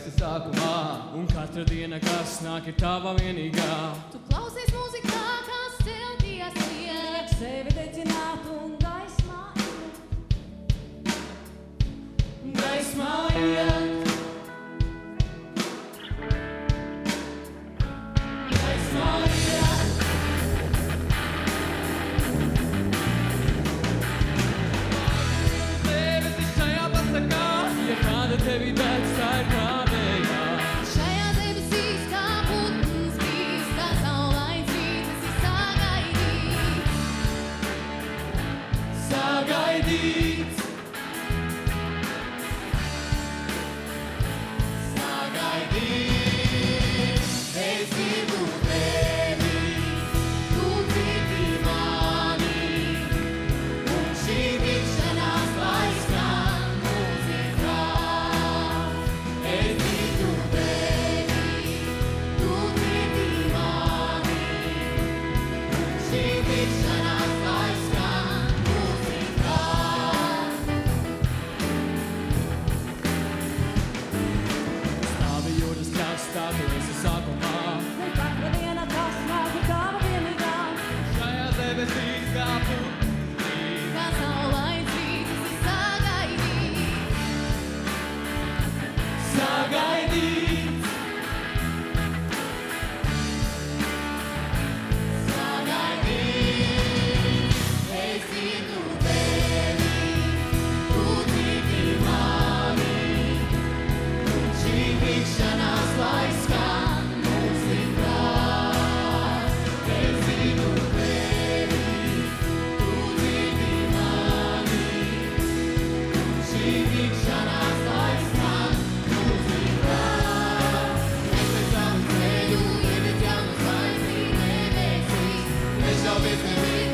esi sākumā, un katra diena, kas nāk, ir tava vienīgā. Tu klausies mūzikā, kas celties liek, sevi dedzināt un gaismā iet. Gaismā iet. Tevi dēļ tā ir kāvējā. Šajā debesīs kā putns bijis, kā saulains rīts esi sagaidīts. Sagaidīts. Sagaidīts. Es gribu tevi, tu dzirdi mani, un šī tikšanās lai skan mūzikā. Tā tu esi sākumā, Un katra diena, kas nāk, ir tava vienīgā. šajā debesīs kā putns bijis. Kā saulains rīts esi sagaidīts. Sagaidīts. Sagaidīts. Es dzirdu tevi, tu dzirdi mani, un šī tikšanās lai skan mūzikā. Es dzirdu tevi, tu dzirdi mani, un šī tikšanās lai skan mūzikā. Mēs jaunu ceļu, iededz jaunu zvaigzni debesīs, nešaubies nevienu.